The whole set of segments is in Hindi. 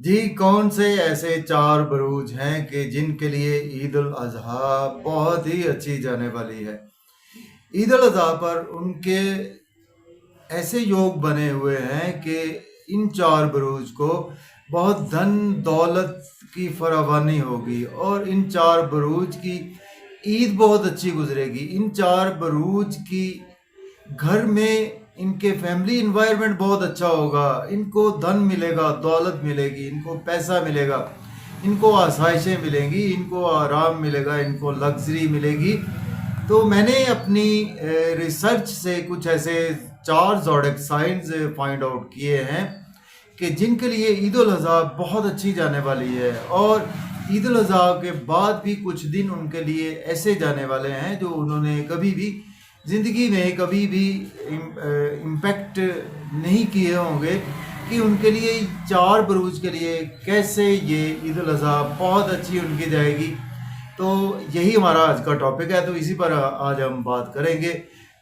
जी, कौन से ऐसे 4 बुरूज हैं कि जिनके लिए ईद उल अज़हा बहुत ही अच्छी जाने वाली है। ईद उल अज़हा पर उनके ऐसे योग बने हुए हैं कि इन 4 बुरूज को बहुत धन दौलत की फरावानी होगी और इन 4 बुरूज की ईद बहुत अच्छी गुजरेगी। इन 4 बुरूज की घर में इनके फैमिली इन्वायरमेंट बहुत अच्छा होगा। इनको धन मिलेगा, दौलत मिलेगी, इनको पैसा मिलेगा, इनको आसाइशें मिलेंगी, इनको आराम मिलेगा, इनको लग्जरी मिलेगी। तो मैंने अपनी रिसर्च से कुछ ऐसे 4 ज़ोडिएक साइंस फाइंड आउट किए हैं कि जिनके लिए ईद उल अज़हा बहुत अच्छी जाने वाली है और ईद उल अज़हा के बाद भी कुछ दिन उनके लिए ऐसे जाने वाले हैं जो उन्होंने कभी भी ज़िंदगी में कभी भी इम्पेक्ट नहीं किए होंगे कि उनके लिए 4 बरूज के लिए कैसे ये ईद उल अज़हा बहुत अच्छी उनकी जाएगी। तो यही हमारा आज का टॉपिक है, तो इसी पर आज हम बात करेंगे।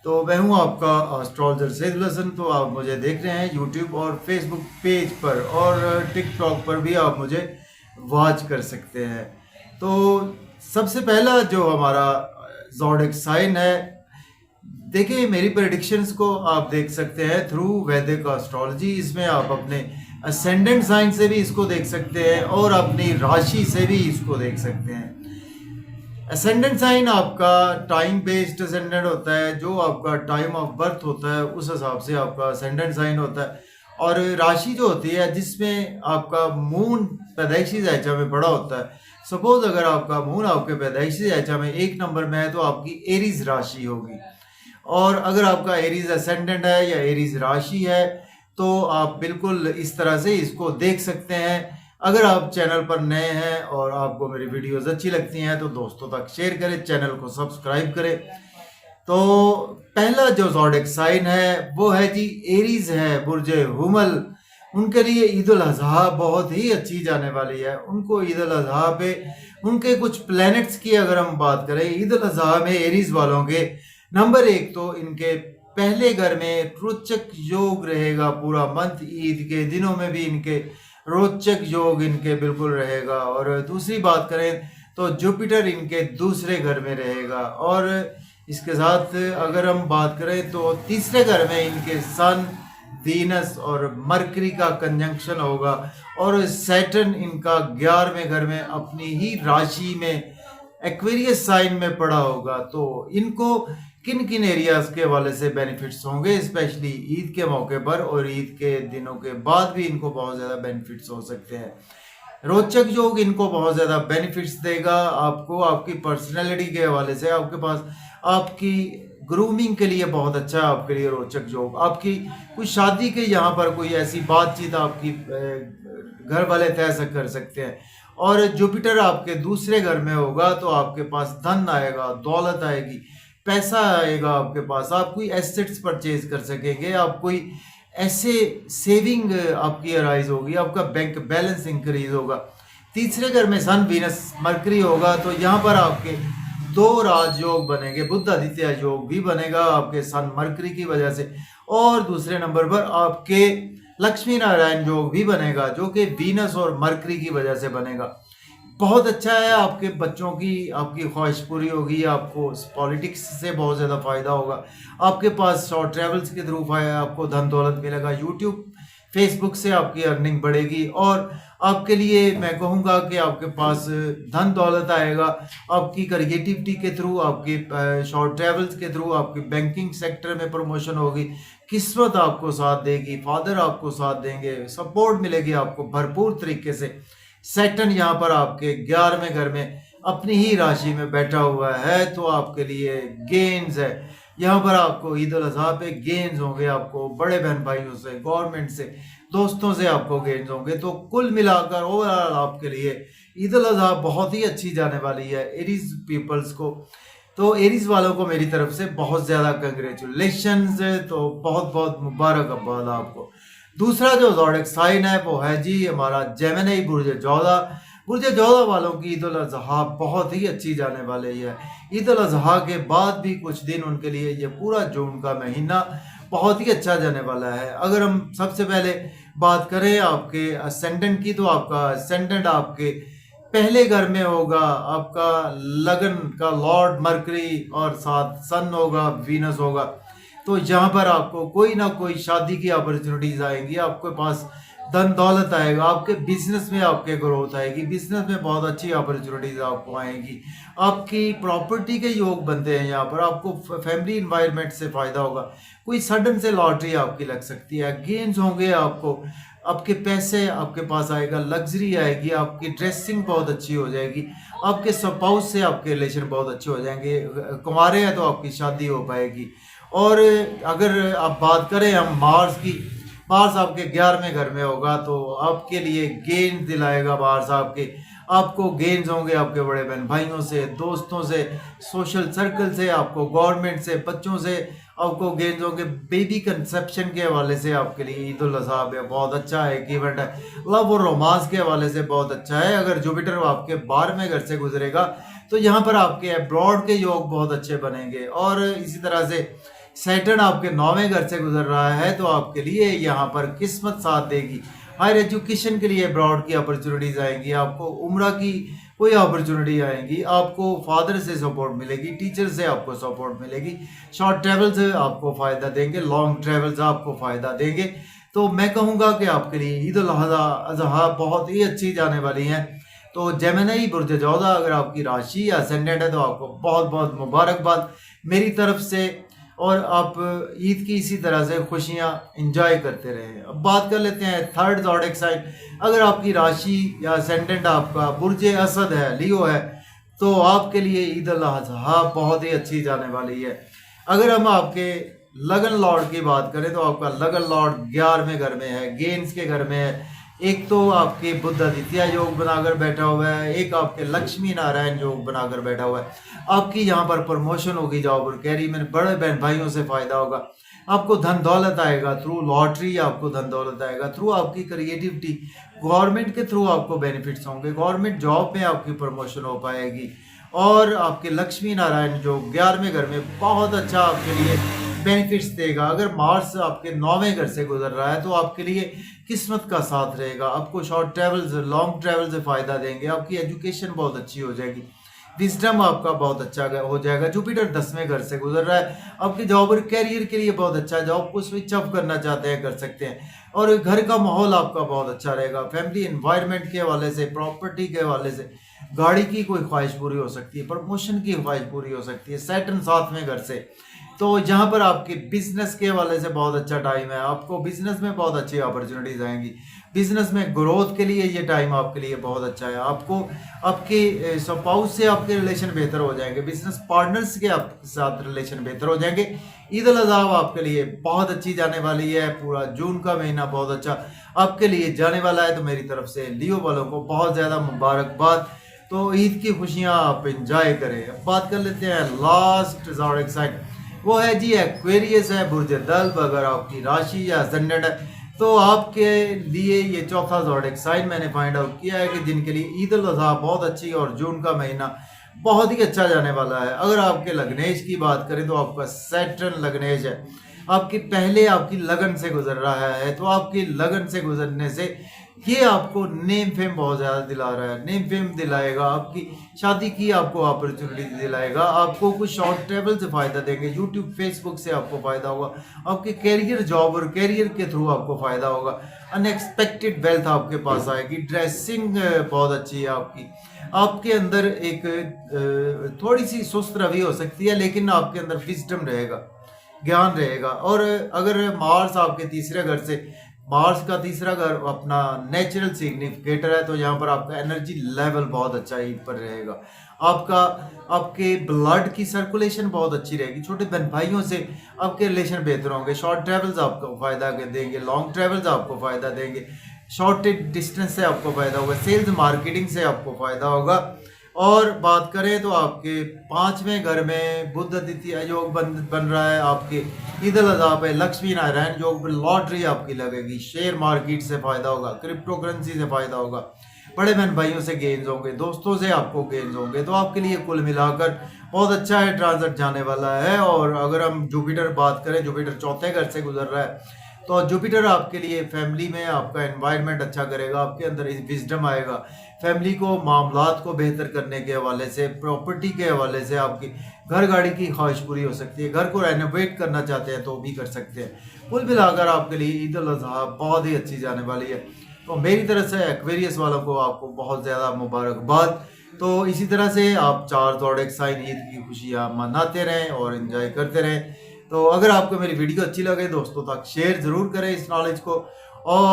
तो मैं हूं आपका एस्ट्रोलॉजर सैदुल हसन। तो आप मुझे देख रहे हैं यूट्यूब और फेसबुक पेज पर और टिकटॉक पर भी आप मुझे वॉच कर सकते हैं। तो सबसे पहला जो हमारा ज़ोडिएक साइन है, देखिए मेरी प्रेडिक्शंस को आप देख सकते हैं थ्रू वैदिक एस्ट्रोलॉजी। इसमें आप अपने असेंडेंट साइन से भी इसको देख सकते हैं और अपनी राशि से भी इसको देख सकते हैं। असेंडेंट साइन आपका टाइम बेस्ड असेंडेंट होता है, जो आपका टाइम ऑफ बर्थ होता है उस हिसाब से आपका असेंडेंट साइन होता है। और राशि जो होती है जिसमें आपका मून पैदाइशी ज़ैचा में पड़ा होता है। सपोज अगर आपका मून आपके पैदाइशी ज़ैचा में 1 नंबर में है तो आपकी एरीज राशि होगी। और अगर आपका एरीज असेंडेंट है या एरीज राशि है तो आप बिल्कुल इस तरह से इसको देख सकते हैं। अगर आप चैनल पर नए हैं और आपको मेरी वीडियोस अच्छी लगती हैं तो दोस्तों तक शेयर करें, चैनल को सब्सक्राइब करें। तो पहला जो ज़ोडिएक साइन है वो है जी एरीज है, बुर्ज हुमल। उनके लिए ईद उल अज़हा बहुत ही अच्छी जाने वाली है। उनको ईद उल अज़हा पे उनके कुछ प्लैनेट्स की अगर हम बात करें, ईद उल अज़हा में एरीज वालों के नंबर 1 तो इनके पहले घर में रोचक योग रहेगा। पूरा मंथ ईद के दिनों में भी इनके रोचक योग इनके बिल्कुल रहेगा। और दूसरी बात करें तो जुपिटर इनके दूसरे घर में रहेगा। और इसके साथ अगर हम बात करें तो तीसरे घर में इनके सन, वीनस और मरकरी का कंजंक्शन होगा। और सैटर्न इनका 11वें घर में अपनी ही राशि में एक्वेरियस साइन में पड़ा होगा। तो इनको किन किन एरियाज के हवाले से बेनिफिट्स होंगे, स्पेशली ईद के मौके पर और ईद के दिनों के बाद भी इनको बहुत ज़्यादा बेनिफिट्स हो सकते हैं। रोचक योग इनको बहुत ज़्यादा बेनिफिट्स देगा आपको, आपकी पर्सनैलिटी के हवाले से। आपके पास आपकी ग्रूमिंग के लिए बहुत अच्छा है आपके लिए रोचक योग। आपकी कुछ शादी के यहाँ पर कोई ऐसी बातचीत आपकी घर वाले तय कर सकते हैं। और जुपिटर आपके दूसरे घर में होगा तो आपके पास धन आएगा, दौलत आएगी, पैसा आएगा आपके पास। आप कोई एसेट्स परचेज कर सकेंगे, आप कोई ऐसे सेविंग आपकी अराइज होगी, आपका बैंक बैलेंस इंक्रीज होगा। तीसरे घर में सन, वीनस, मरकरी होगा तो यहाँ पर आपके 2 राजयोग बनेंगे। बुध आदित्य योग भी बनेगा आपके सन मरकरी की वजह से। और दूसरे नंबर पर आपके लक्ष्मी नारायण योग भी बनेगा जो कि वीनस और मरकरी की वजह से बनेगा। बहुत अच्छा है, आपके बच्चों की आपकी ख्वाहिश पूरी होगी, आपको पॉलिटिक्स से बहुत ज़्यादा फ़ायदा होगा। आपके पास शॉर्ट ट्रेवल्स के थ्रू आपको धन दौलत मिलेगा। यूट्यूब फेसबुक से आपकी अर्निंग बढ़ेगी और आपके लिए मैं कहूँगा कि आपके पास धन दौलत आएगा आपकी क्रिएटिविटी के थ्रू, आपकी शॉर्ट ट्रेवल्स के थ्रू, आपकी बैंकिंग सेक्टर में प्रमोशन होगी। किस्मत आपको साथ देगी, फादर आपको साथ देंगे, सपोर्ट मिलेगी आपको भरपूर तरीके से। सैटर्न यहाँ पर आपके 11वें घर में अपनी ही राशि में बैठा हुआ है तो आपके लिए गेन्स है। यहाँ पर आपको ईद उल अज़हा पे गेन्स होंगे, आपको बड़े बहन भाइयों से, गवर्नमेंट से, दोस्तों से आपको गेन्स होंगे। तो कुल मिलाकर ओवरऑल आपके लिए ईद उल अज़हा बहुत ही अच्छी जाने वाली है एरीज पीपल्स को। तो एरीज वालों को मेरी तरफ से बहुत ज़्यादा कंग्रेचुलेशंस, तो बहुत बहुत मुबारकबाद आपको। दूसरा जो ज़ोडिएक साइन है वो है जी हमारा जेमिनी, बुर्ज जोधा। बुर्ज जोधा वालों की ईद उल अज़हा बहुत ही अच्छी जाने वाली है। ईद उल अज़हा के बाद भी कुछ दिन उनके लिए ये पूरा जून का महीना बहुत ही अच्छा जाने वाला है। अगर हम सबसे पहले बात करें आपके असेंडेंट की, तो आपका असेंडेंट आपके पहले घर में होगा, आपका लगन का लॉर्ड मरकरी और साथ सन होगा, वीनस होगा। तो यहाँ पर आपको कोई ना कोई शादी की अपॉर्चुनिटीज आएंगी, आपके पास धन दौलत आएगा, आपके बिजनेस में आपके ग्रोथ आएगी, बिजनेस में बहुत अच्छी अपॉर्चुनिटीज आपको आएंगी, आपकी प्रॉपर्टी के योग बनते हैं। यहाँ पर आपको फैमिली इन्वायरमेंट से फायदा होगा, कोई सडन से लॉटरी आपकी लग सकती है, गेन्स होंगे आपको, आपके पैसे आपके पास आएगा, लग्जरी आएगी, आपकी ड्रेसिंग बहुत अच्छी हो जाएगी, आपके स्पाउस से आपके रिलेशन बहुत अच्छे हो जाएंगे, कुंवारे हैं तो आपकी शादी हो पाएगी। और अगर आप बात करें हम मार्स की, मार्स आपके 11वें घर में होगा, तो आपके लिए गेंद दिलाएगा मार्स आपके, आपको गेंस होंगे आपके बड़े बहन भाइयों से, दोस्तों से, सोशल सर्कल से, आपको गवर्नमेंट से, बच्चों से आपको गेंस होंगे। बेबी कंसेप्शन के हवाले से आपके लिए ईद उल अज़हा बहुत अच्छा है, एक इवेंट है। लव और रोमांस के हवाले से बहुत अच्छा है। अगर जुपिटर आपके 12वें घर से गुजरेगा तो यहाँ पर आपके अब्रॉड के योग बहुत अच्छे बनेंगे। और इसी तरह से सैटर्न आपके 9वें घर से गुजर रहा है, तो आपके लिए यहाँ पर किस्मत साथ देगी। हायर एजुकेशन के लिए अब्रॉड की अपॉर्चुनिटीज आएंगी, आपको उम्रा की कोई अपॉर्चुनिटी आएंगी, आपको फादर से सपोर्ट मिलेगी, टीचर से आपको सपोर्ट मिलेगी, शॉर्ट ट्रेवल से आपको फायदा देंगे, लॉन्ग ट्रेवल से आपको फायदा देंगे। तो मैं कहूँगा कि आपके लिए ईद उल अज़हा बहुत ही अच्छी जाने वाली है। तो जेमिनी बुर्ज जोधा अगर आपकी राशि या असेंडेंट है तो आपको बहुत बहुत मुबारकबाद मेरी तरफ से, और आप ईद की इसी तरह से खुशियां एंजॉय करते रहें। अब बात कर लेते हैं थर्ड ज़ोडिएक साइन। अगर आपकी राशि या असेंडेंट आपका बुर्ज असद है, लियो है, तो आपके लिए ईद उल अज़हा बहुत ही अच्छी जाने वाली है। अगर हम आपके लगन लॉर्ड की बात करें तो आपका लगन लॉर्ड 11वें घर में है, गेंस के घर में है। एक तो आपके बुध आदित्य योग बनाकर बैठा हुआ है, एक आपके लक्ष्मी नारायण योग बनाकर बैठा हुआ है। आपकी यहाँ पर प्रमोशन होगी जॉब और कैरियर में, बड़े बहन भाइयों से फायदा होगा, आपको धन दौलत आएगा थ्रू लॉटरी, आपको धन दौलत आएगा थ्रू आपकी क्रिएटिविटी, गवर्नमेंट के थ्रू आपको बेनिफिट्स होंगे, गवर्नमेंट जॉब में आपकी प्रमोशन हो पाएगी। और आपके लक्ष्मी नारायण जो 11वें घर में बहुत अच्छा आपके लिए बेनिफिट्स देगा। अगर मार्स आपके 9वें घर से गुजर रहा है तो आपके लिए किस्मत का साथ रहेगा, आपको शॉर्ट ट्रेवल्स लॉन्ग ट्रेवल से फायदा देंगे, आपकी एजुकेशन बहुत अच्छी हो जाएगी, विजडम आपका बहुत अच्छा हो जाएगा। जुपिटर 10वें घर से गुजर रहा है, आपकी जॉब और कैरियर के लिए बहुत अच्छा है, जॉब को स्विच ऑफ करना चाहते हैं कर सकते हैं। और घर का माहौल आपका बहुत अच्छा रहेगा, फैमिली एनवायरनमेंट के हवाले से, प्रॉपर्टी के हवाले से, गाड़ी की कोई ख्वाहिश पूरी हो सकती है, प्रमोशन की ख्वाहिश पूरी हो सकती है। सैटर्न 7वें घर से, तो जहाँ पर आपके बिजनेस के हवाले से बहुत अच्छा टाइम है, आपको बिजनेस में बहुत अच्छी अपॉर्चुनिटीज आएंगी, बिजनेस में ग्रोथ के लिए ये टाइम आपके लिए बहुत अच्छा है। आपको आपके स्पाउस से आपके रिलेशन बेहतर हो जाएंगे, बिजनेस पार्टनर्स के आपके साथ रिलेशन बेहतर हो जाएंगे। ईद उल अज़हा आपके लिए बहुत अच्छी जाने वाली है, पूरा जून का महीना बहुत अच्छा आपके लिए जाने वाला है। तो मेरी तरफ से लियो वालों को बहुत ज़्यादा मुबारकबाद। तो ईद की खुशियाँ आप इंजॉय करें। अब बात कर लेते हैं लास्ट ज़ोडिएक साइन, वो है जी एक्वेरियस है, बुर्ज दल्ब। अगर आपकी राशि या असेंडेंट है तो आपके लिए ये चौथा ज़ोडिएक साइन मैंने फाइंड आउट किया है कि जिनके लिए ईद उल अज़हा बहुत अच्छी और जून का महीना बहुत ही अच्छा जाने वाला है। अगर आपके लग्नेश की बात करें तो आपका सैटर्न लग्नेश है, आपकी पहले आपकी लगन से गुजर रहा है, तो आपकी लगन से गुजरने से ये आपको नेम फेम बहुत ज़्यादा दिला रहा है, नेम फेम दिलाएगा, आपकी शादी की आपको अपॉर्चुनिटी दिलाएगा, आपको कुछ शॉर्ट ट्रेवल से फ़ायदा देंगे, यूट्यूब फेसबुक से आपको फ़ायदा होगा, आपके कैरियर जॉब और कैरियर के थ्रू आपको फ़ायदा होगा, अनएक्सपेक्टेड वेल्थ आपके पास आएगी, ड्रेसिंग बहुत अच्छी है आपकी, आपके अंदर एक थोड़ी सी सुस्त रवि हो सकती है लेकिन आपके अंदर विजडम रहेगा, ज्ञान रहेगा। और अगर मार्स आपके तीसरे घर से, मार्स का तीसरा घर अपना नेचुरल सिग्निफिकेटर है, तो यहाँ पर आपका एनर्जी लेवल बहुत अच्छा ईद पर रहेगा, आपका आपके ब्लड की सर्कुलेशन बहुत अच्छी रहेगी, छोटे बहन भाइयों से आपके रिलेशन बेहतर होंगे, शॉर्ट ट्रेवल्स आपको फायदा देंगे, लॉन्ग ट्रेवल्स आपको फायदा देंगे, शॉर्ट डिस्टेंस से आपको फायदा होगा, सेल्स मार्केटिंग से आपको फायदा होगा। और बात करें तो आपके 5वें घर में बुध आदित्य योग बन रहा है, आपके ईद उल अज़हा पे लक्ष्मी नारायण योग, लॉटरी आपकी लगेगी, शेयर मार्केट से फायदा होगा, क्रिप्टो करेंसी से फायदा होगा, बड़े बहन भाइयों से गेन्स होंगे, दोस्तों से आपको गेन्स होंगे। तो आपके लिए कुल मिलाकर बहुत अच्छा है, ट्रांजिट जाने वाला है। और अगर हम जुपिटर बात करें, जुपिटर चौथे घर से गुजर रहा है, तो जुपिटर आपके लिए फैमिली में आपका एनवायरनमेंट अच्छा करेगा, आपके अंदर विजडम आएगा, फैमिली को मामलात को बेहतर करने के हवाले से, प्रॉपर्टी के हवाले से आपकी घर गाड़ी की ख्वाहिश पूरी हो सकती है, घर को रेनोवेट करना चाहते हैं तो भी कर सकते हैं। कुल मिलाकर आपके लिए ईद उल अजहा बहुत ही अच्छी जाने वाली है। तो मेरी तरफ से एक्वेरियस वालों को आपको बहुत ज़्यादा मुबारकबाद। तो इसी तरह से आप 4 ज़ोडिएक साइन ईद की खुशियाँ मनाते रहें और इन्जॉय करते रहें। तो अगर आपको मेरी वीडियो अच्छी लगे दोस्तों तक शेयर ज़रूर करें इस नॉलेज को। और